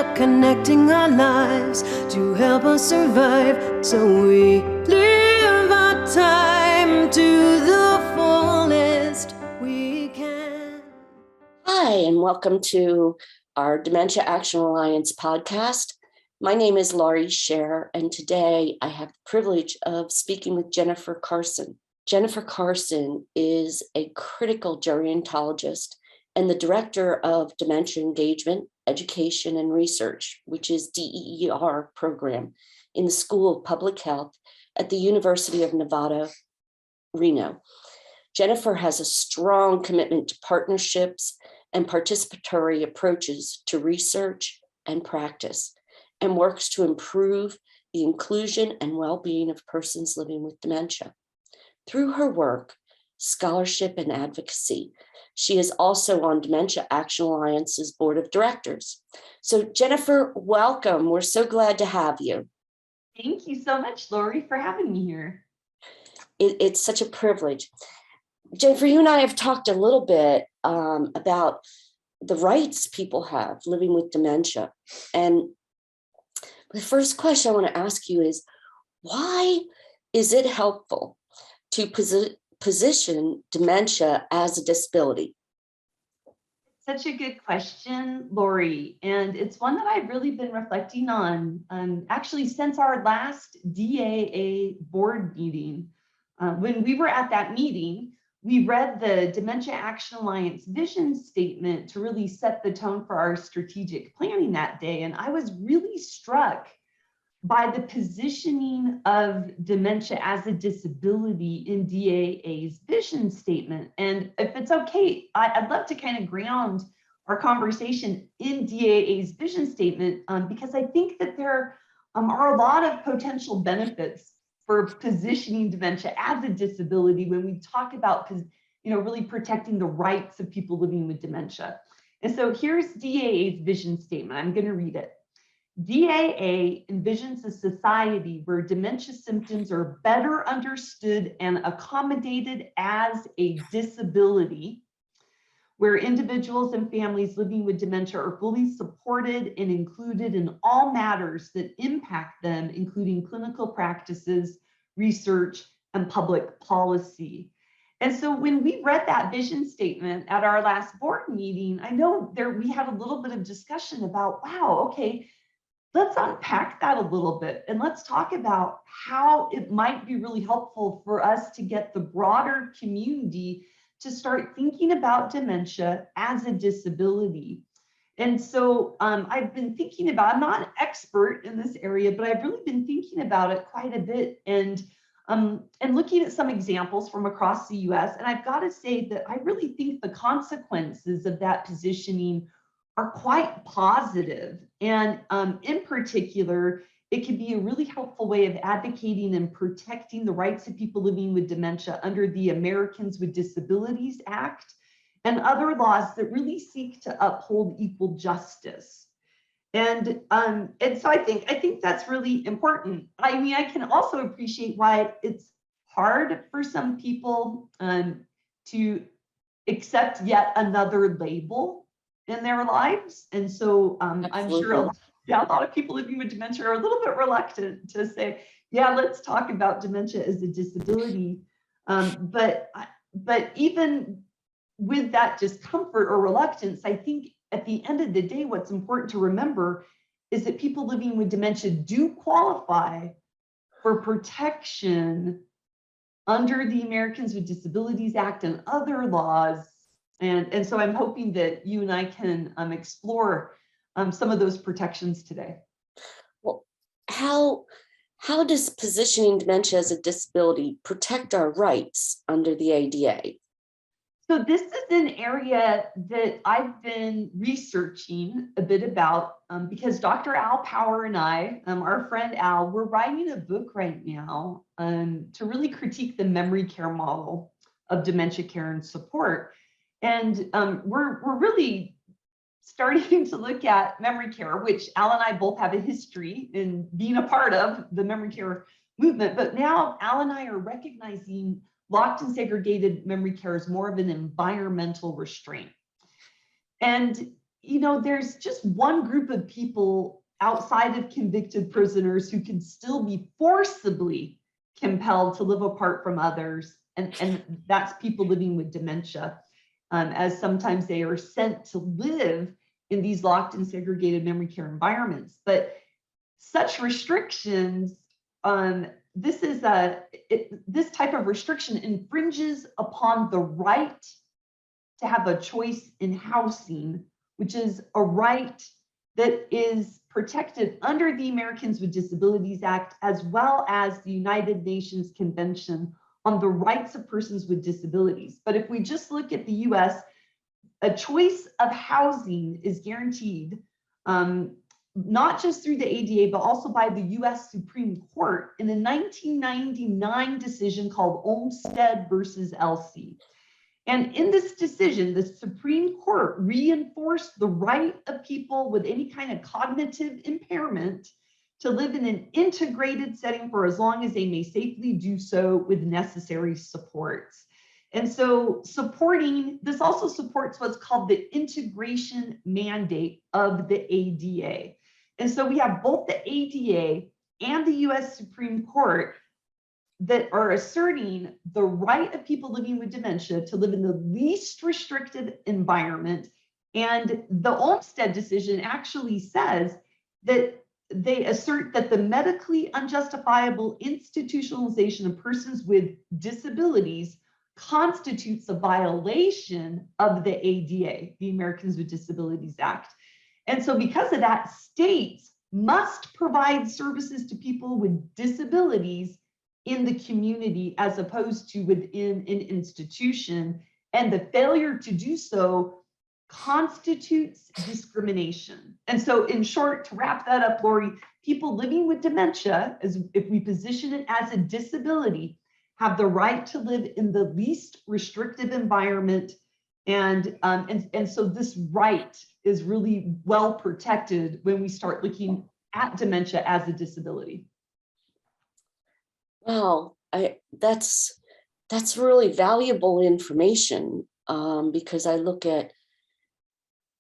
dementia, connecting our lives to help us survive, so we live our time to the fullest we can. Hi, and welcome to our Dementia Action Alliance podcast. My name is Laurie Scherrer, and today I have the privilege of speaking with Jennifer Carson. Jennifer Carson is a critical gerontologist and the director of Dementia Engagement, Education and Research, which is DEER program in the School of Public Health at the University of Nevada, Reno. Jennifer has a strong commitment to partnerships and participatory approaches to research and practice, and works to improve the inclusion and well-being of persons living with dementia. Through her work, scholarship, and advocacy, she is also on Dementia Action Alliance's board of directors. So Jennifer, welcome. We're so glad to have you. Thank you so much, Laurie, for having me here. It's such a privilege. Jennifer, you and I have talked a little bit about the rights people have living with dementia. And the first question I want to ask you is, why is it helpful to position dementia as a disability? Such a good question, Laurie. And it's one that I've really been reflecting on actually since our last DAA board meeting. When we were at that meeting, we read the Dementia Action Alliance vision statement to really set the tone for our strategic planning that day. And I was really struck by the positioning of dementia as a disability in DAA's vision statement. And if it's okay, I'd love to kind of ground our conversation in DAA's vision statement because I think that there are a lot of potential benefits for positioning dementia as a disability when we talk about, really protecting the rights of people living with dementia. And so here's DAA's vision statement. I'm going to read it. DAA envisions a society where dementia symptoms are better understood and accommodated as a disability, where individuals and families living with dementia are fully supported and included in all matters that impact them, including clinical practices, research, and public policy. And so when we read that vision statement at our last board meeting, I know we had a little bit of discussion about, wow, okay, let's unpack that a little bit and let's talk about how it might be really helpful for us to get the broader community to start thinking about dementia as a disability. And so I've been thinking about, I'm not an expert in this area, but I've really been thinking about it quite a bit and looking at some examples from across the US. And I've got to say that I really think the consequences of that positioning are quite positive. And in particular, it can be a really helpful way of advocating and protecting the rights of people living with dementia under the Americans with Disabilities Act and other laws that really seek to uphold equal justice. And so I think that's really important. I mean, I can also appreciate why it's hard for some people to accept yet another label in their lives. And so I'm sure a lot of people living with dementia are a little bit reluctant to say, yeah, let's talk about dementia as a disability. But even with that discomfort or reluctance, I think at the end of the day, what's important to remember is that people living with dementia do qualify for protection under the Americans with Disabilities Act and other laws. And so I'm hoping that you and I can explore some of those protections today. Well, how does positioning dementia as a disability protect our rights under the ADA? So this is an area that I've been researching a bit about because Dr. Al Power and I, our friend Al, we're writing a book right now to really critique the memory care model of dementia care and support. And we're really starting to look at memory care, which Al and I both have a history in being a part of the memory care movement. But now Al and I are recognizing locked and segregated memory care is more of an environmental restraint. And there's just one group of people outside of convicted prisoners who can still be forcibly compelled to live apart from others, and that's people living with dementia, as sometimes they are sent to live in these locked and segregated memory care environments. But such restrictions, this type of restriction infringes upon the right to have a choice in housing, which is a right that is protected under the Americans with Disabilities Act, as well as the United Nations Convention on the Rights of Persons with Disabilities. But if we just look at the US, a choice of housing is guaranteed, not just through the ADA, but also by the US Supreme Court in a 1999 decision called Olmstead versus Elsie. And in this decision, the Supreme Court reinforced the right of people with any kind of cognitive impairment to live in an integrated setting for as long as they may safely do so with necessary supports. And so this also supports what's called the integration mandate of the ADA. And so we have both the ADA and the US Supreme Court that are asserting the right of people living with dementia to live in the least restricted environment. And the Olmstead decision actually says that they assert that the medically unjustifiable institutionalization of persons with disabilities constitutes a violation of the ADA, the Americans with Disabilities Act. And so because of that, states must provide services to people with disabilities in the community as opposed to within an institution. And the failure to do so constitutes discrimination. And so in short, to wrap that up, Laurie, people living with dementia, as if we position it as a disability, have the right to live in the least restrictive environment. And so this right is really well protected when we start looking at dementia as a disability. Wow, that's really valuable information, because I look at,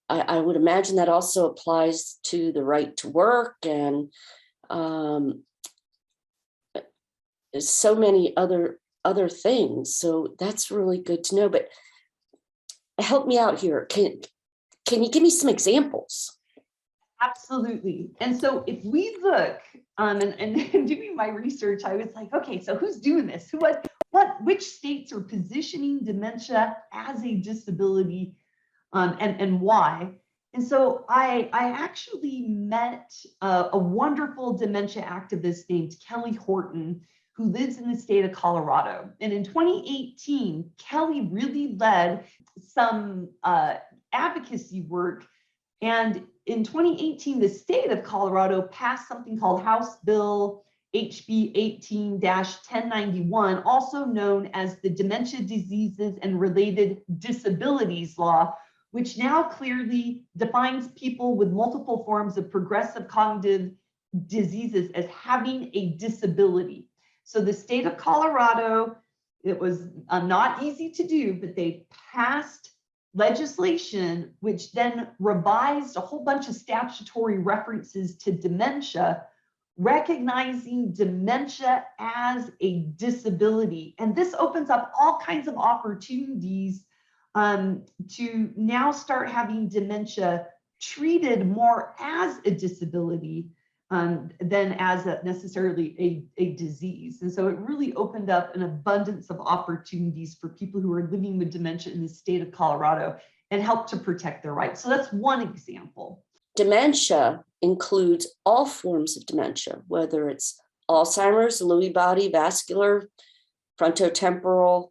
I would imagine that also applies to the right to work and so many other things. So that's really good to know. But help me out here. Can you give me some examples? Absolutely. And so if we look, and doing my research, I was like, okay, so who's doing this? Which states are positioning dementia as a disability, and why? And so I actually met a wonderful dementia activist named Kelly Horton, who lives in the state of Colorado. And in 2018, Kelly really led some advocacy work. And in 2018, the state of Colorado passed something called House Bill HB 18-1091, also known as the Dementia Diseases and Related Disabilities Law, which now clearly defines people with multiple forms of progressive cognitive diseases as having a disability. So the state of Colorado, it was not easy to do, but they passed legislation which then revised a whole bunch of statutory references to dementia, recognizing dementia as a disability. And this opens up all kinds of opportunities to now start having dementia treated more as a disability than as necessarily a disease. And so it really opened up an abundance of opportunities for people who are living with dementia in the state of Colorado and helped to protect their rights. So that's one example. Dementia includes all forms of dementia, whether it's Alzheimer's, Lewy body, vascular, frontotemporal.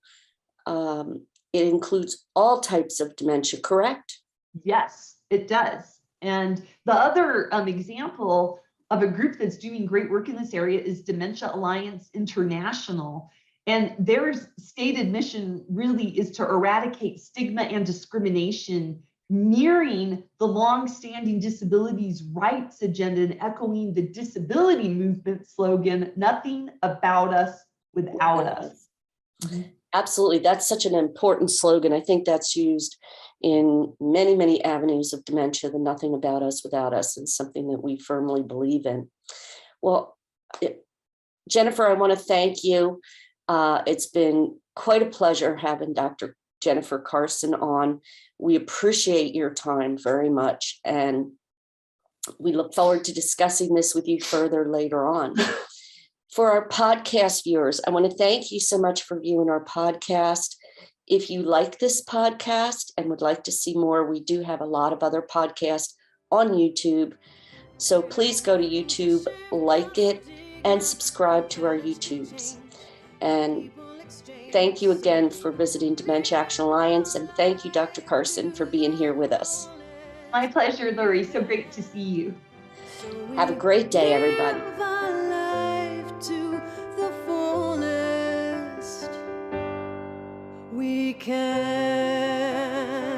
It includes all types of dementia, correct? Yes, it does. And the other example of a group that's doing great work in this area is Dementia Alliance International. And their stated mission really is to eradicate stigma and discrimination, mirroring the long-standing disabilities rights agenda and echoing the disability movement slogan, "Nothing about us without us." Mm-hmm. Absolutely. That's such an important slogan. I think that's used in many, many avenues of dementia, the nothing about us without us, and something that we firmly believe in. Well, Jennifer, I want to thank you. It's been quite a pleasure having Dr. Jennifer Carson on. We appreciate your time very much, and we look forward to discussing this with you further later on. For our podcast viewers, I want to thank you so much for viewing our podcast. If you like this podcast and would like to see more, we do have a lot of other podcasts on YouTube. So please go to YouTube, like it, and subscribe to our YouTubes. And thank you again for visiting Dementia Action Alliance. And thank you, Dr. Carson, for being here with us. My pleasure, Laurie. So great to see you. Have a great day, everybody. Live our life to the fullest we can.